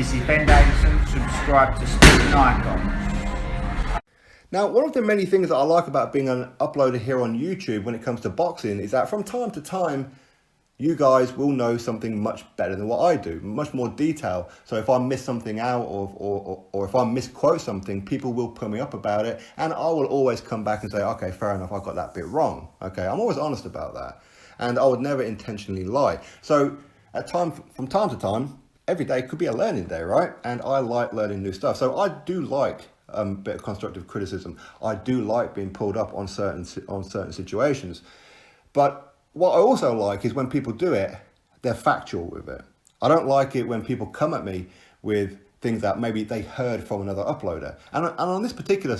This is Ben Davison. Subscribe to Stephen Icon. Now, one of the many things that I like about being an uploader here on YouTube when it comes to boxing is that from time to time, you guys will know something much better than what I do, much more detail. So if I miss something out or if I misquote something, people will put me up about it. And I will always come back and say, okay, fair enough, I got that bit wrong. Okay, I'm always honest about that. And I would never intentionally lie. So from time to time, every day could be a learning day, right? And I like learning new stuff. So I do like a bit of constructive criticism. I do like being pulled up on certain situations. But what I also like is when people do it, they're factual with it. I don't like it when people come at me with things that maybe they heard from another uploader. And on this particular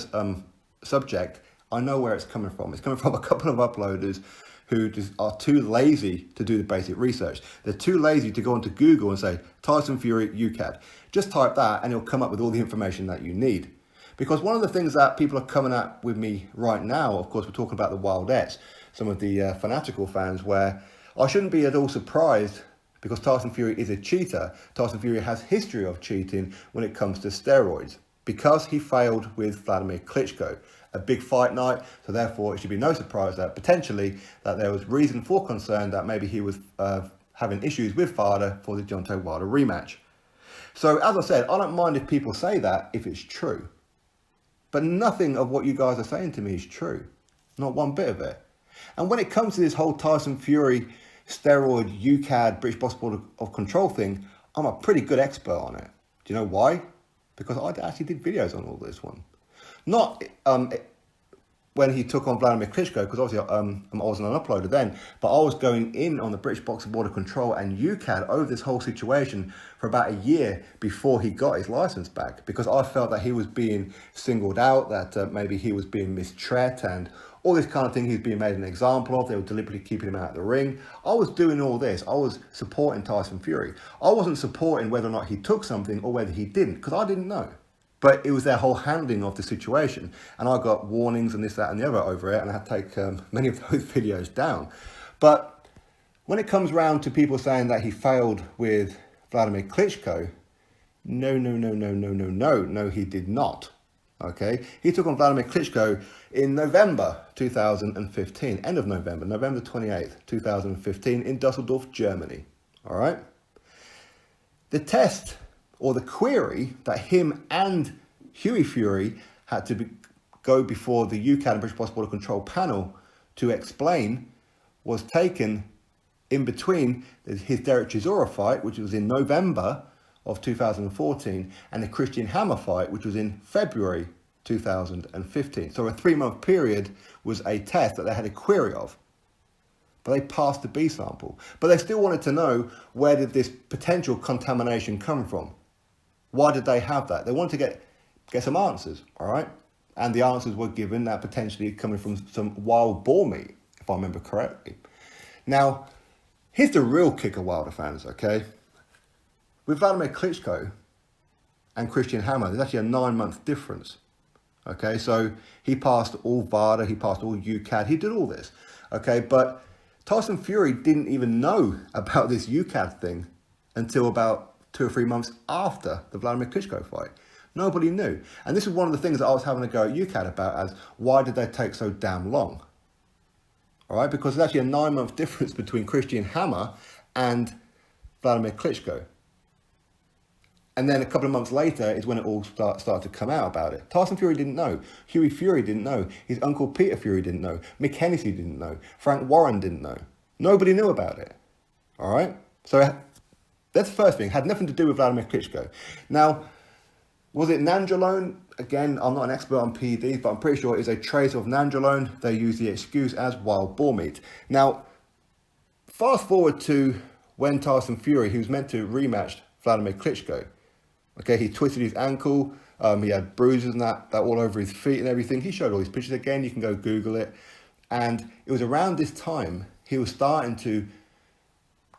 subject, I know where it's coming from. It's coming from a couple of uploaders who just are too lazy to do the basic research. They're too lazy to go onto Google and say, Tyson Fury UCAD. Just type that and it'll come up with all the information that you need. Because one of the things that people are coming at with me right now, of course, we're talking about the Wildettes, some of the fanatical fans, where I shouldn't be at all surprised because Tyson Fury is a cheater. Tyson Fury has history of cheating when it comes to steroids because he failed with Wladimir Klitschko. A big fight night, so therefore it should be no surprise that potentially that there was reason for concern that maybe he was having issues with Wilder for the Deontay Wilder rematch. So as I said, I don't mind if people say that if it's true. But nothing of what you guys are saying to me is true. Not one bit of it. And when it comes to this whole Tyson Fury steroid UCAD British Box Board of Control thing, I'm a pretty good expert on it. Do you know why? Because I actually did videos on all this one. Not when he took on Wladimir Klitschko, because obviously I wasn't an uploader then, but I was going in on the British Boxing Board of Control and UCAD over this whole situation for about a year before he got his license back, because I felt that he was being singled out, that maybe he was being mistreated and all this kind of thing. He's being made an example of. They were deliberately keeping him out of the ring. I was doing all this. I was supporting Tyson Fury. I wasn't supporting whether or not he took something or whether he didn't, because I didn't know. But it was their whole handling of the situation. And I got warnings and this, that, and the other over it. And I had to take many of those videos down. But when it comes round to people saying that he failed with Wladimir Klitschko, no, he did not. Okay? He took on Wladimir Klitschko in November 2015. End of November, November 28th, 2015 in Dusseldorf, Germany. All right? The test or the query that him and Hughie Fury had to go before the UCAD and British Box Board of Control panel to explain was taken in between his Derek Chisora fight, which was in November of 2014, and the Christian Hammer fight, which was in February 2015. So a 3-month period was a test that they had a query of. But they passed the B sample. But they still wanted to know, where did this potential contamination come from? Why did they have that? They wanted to get some answers, all right? And the answers were given that potentially coming from some wild boar meat, if I remember correctly. Now, here's the real kicker, Wilder fans, okay? With Wladimir Klitschko and Christian Hammer, there's actually a 9-month difference, okay? So he passed all VADA, he passed all UCAD, he did all this, okay? But Tyson Fury didn't even know about this UCAD thing until about 2 or 3 months after the Wladimir Klitschko fight. Nobody knew. And this is one of the things that I was having a go at UCAD about, as why did they take so damn long? All right, because there's actually a 9-month difference between Christian Hammer and Wladimir Klitschko. And then a couple of months later is when it all started to come out about it. Tyson Fury didn't know. Hughie Fury didn't know. His uncle Peter Fury didn't know. Mick Hennessy didn't know. Frank Warren didn't know. Nobody knew about it. All right? So that's the first thing. Had nothing to do with Wladimir Klitschko. Now, was it nandrolone? Again, I'm not an expert on PEDs, but I'm pretty sure it's a trace of nandrolone. They use the excuse as wild boar meat. Now, fast forward to when Tyson Fury, he was meant to rematch Wladimir Klitschko. Okay, he twisted his ankle. He had bruises and that all over his feet and everything. He showed all these pictures again. You can go Google it. And it was around this time he was starting to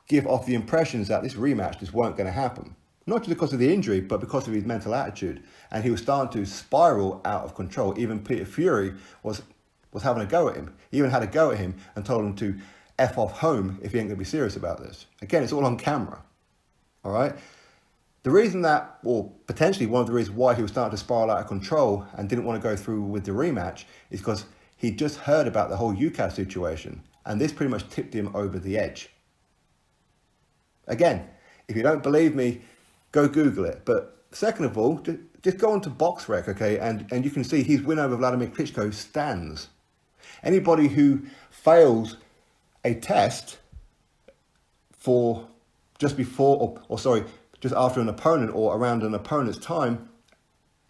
give off the impressions that this rematch just weren't going to happen. Not just because of the injury, but because of his mental attitude. And he was starting to spiral out of control. Even Peter Fury was having a go at him. He even had a go at him and told him to F off home if he ain't going to be serious about this. Again, it's all on camera. All right? The reason that, or potentially one of the reasons why he was starting to spiral out of control and didn't want to go through with the rematch is because he just heard about the whole UCAS situation, and this pretty much tipped him over the edge. Again, if you don't believe me, go Google it. But second of all, just go on to BoxRec, okay, and you can see his win over Wladimir Klitschko stands. Anybody who fails a test for just before, just after an opponent or around an opponent's time,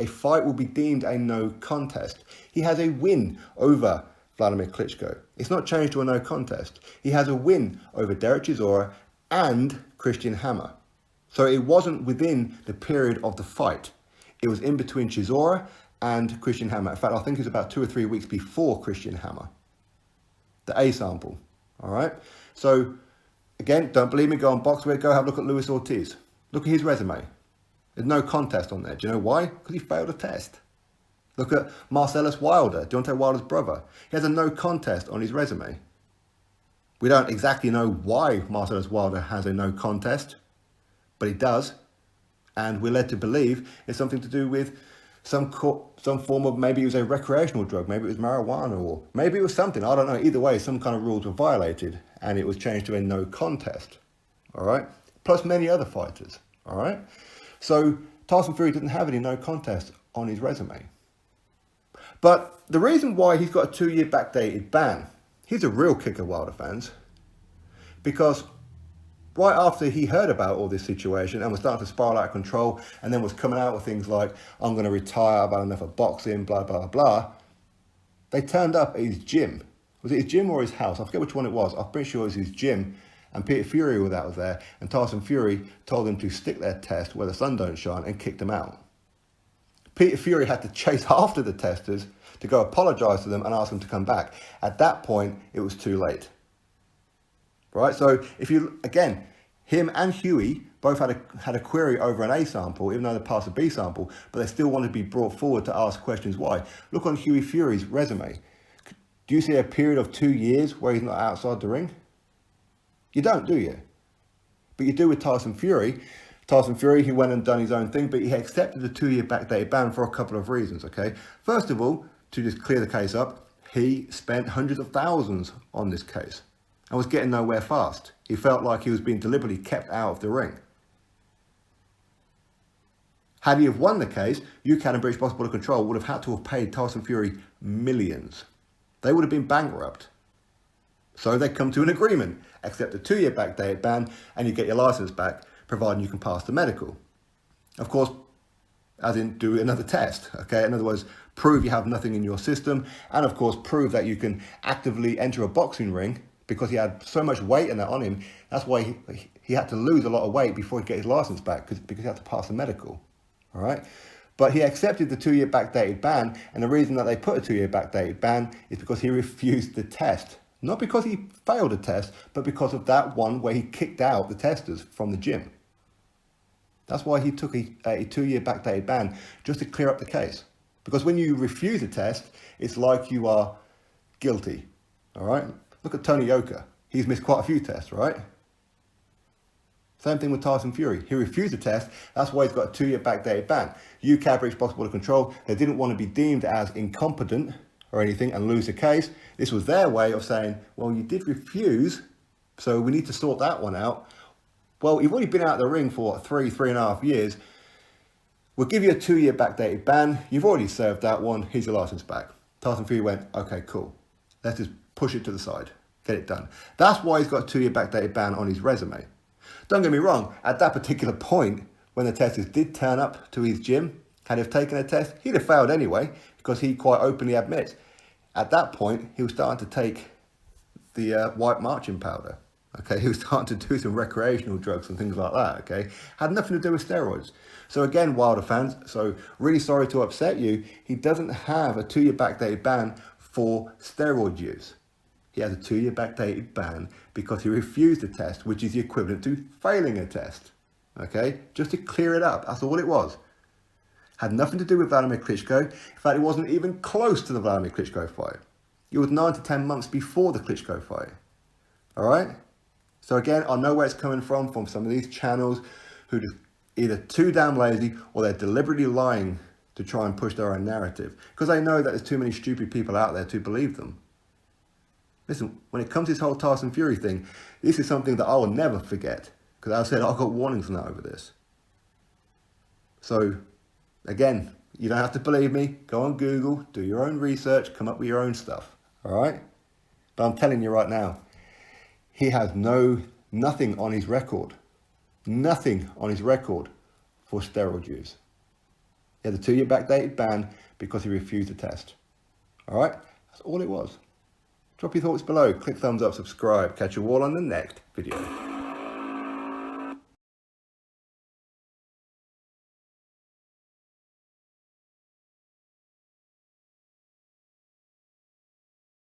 a fight will be deemed a no contest. He has a win over Wladimir Klitschko. It's not changed to a no contest. He has a win over Derek Chisora and Christian Hammer. So it wasn't within the period of the fight. It was in between Chisora and Christian Hammer. In fact, I think it was about 2 or 3 weeks before Christian Hammer. The A sample. All right. So again, don't believe me, go on BoxRec, go have a look at Luis Ortiz. Look at his resume. There's no contest on there. Do you know why? Because he failed a test. Look at Marcellus Wilder, Deontay Wilder's brother. He has a no contest on his resume. We don't exactly know why Marcellus Wilder has a no contest, but he does. And we're led to believe it's something to do with some form of, maybe it was a recreational drug, maybe it was marijuana, or maybe it was something. I don't know. Either way, some kind of rules were violated and it was changed to a no contest. All right. Plus many other fighters. All right. So Tyson Fury didn't have any no contest on his resume. But the reason why he's got a 2-year backdated ban, he's a real kicker, Wilder fans, because right after he heard about all this situation and was starting to spiral out of control and then was coming out with things like, I'm going to retire, I've had enough of boxing, blah, blah, blah, they turned up at his gym. Was it his gym or his house? I forget which one it was. I'm pretty sure it was his gym. And Peter Fury was there. And Tyson Fury told them to stick their test where the sun don't shine and kicked them out. Peter Fury had to chase after the testers to go apologise to them and ask them to come back. At that point, it was too late. Right? So if you, again, him and Huey both had a query over an A sample, even though they passed a B sample, but they still wanted to be brought forward to ask questions why. Look on Huey Fury's resume. Do you see a period of 2 years where he's not outside the ring? You don't, do you? But you do with Tyson Fury. Tyson Fury, he went and done his own thing, but he accepted the 2-year backdated ban for a couple of reasons, okay? First of all, to just clear the case up, he spent hundreds of thousands on this case and was getting nowhere fast. He felt like he was being deliberately kept out of the ring. Had he have won the case, UCAD and British Box Board of Control would have had to have paid Tyson Fury millions. They would have been bankrupt. So they come to an agreement, accept a 2-year backdated ban, and you get your license back, providing you can pass the medical. Of course, as in do another test, okay? In other words, prove you have nothing in your system, and of course, prove that you can actively enter a boxing ring, because he had so much weight in that on him. That's why he had to lose a lot of weight before he get his license back, because he had to pass the medical, all right? But he accepted the 2-year backdated ban, and the reason that they put a 2-year backdated ban is because he refused the test. Not because he failed a test, but because of that one where he kicked out the testers from the gym. That's why he took a 2-year backdated ban, just to clear up the case. Because when you refuse a test, it's like you are guilty, all right? Look at Tony Yoka. He's missed quite a few tests, right? Same thing with Tyson Fury. He refused a test. That's why he's got a 2-year backdated ban. UCAD, British Box Board of Control, they didn't want to be deemed as incompetent or anything and lose the case. This was their way of saying, well, you did refuse, so we need to sort that one out. Well, you've already been out of the ring for 3.5 years. We'll give you a 2-year backdated ban. You've already served that one. Here's your license back. Tyson Fury went, okay, cool. Let's just push it to the side. Get it done. That's why he's got a 2-year backdated ban on his resume. Don't get me wrong. At that particular point, when the testers did turn up to his gym, had he taken a test, he'd have failed anyway, because he quite openly admits. At that point, he was starting to take the white marching powder. Okay, he was starting to do some recreational drugs and things like that, okay? Had nothing to do with steroids. So again, Wilder fans, so really sorry to upset you, he doesn't have a 2-year backdated ban for steroid use. He has a 2-year backdated ban because he refused a test, which is the equivalent to failing a test, okay? Just to clear it up, that's all it was. Had nothing to do with Wladimir Klitschko. In fact, it wasn't even close to the Wladimir Klitschko fight. It was 9 to 10 months before the Klitschko fight, all right? So again, I know where it's coming from some of these channels who just either too damn lazy or they're deliberately lying to try and push their own narrative because they know that there's too many stupid people out there to believe them. Listen, when it comes to this whole Tyson Fury thing, this is something that I will never forget because I said I've got warnings now over this. So, again, you don't have to believe me. Go on Google, do your own research, come up with your own stuff, all right? But I'm telling you right now, he has nothing on his record. Nothing on his record for steroid use. He had a 2-year backdated ban because he refused to test. All right? That's all it was. Drop your thoughts below. Click thumbs up, subscribe. Catch you all on the next video.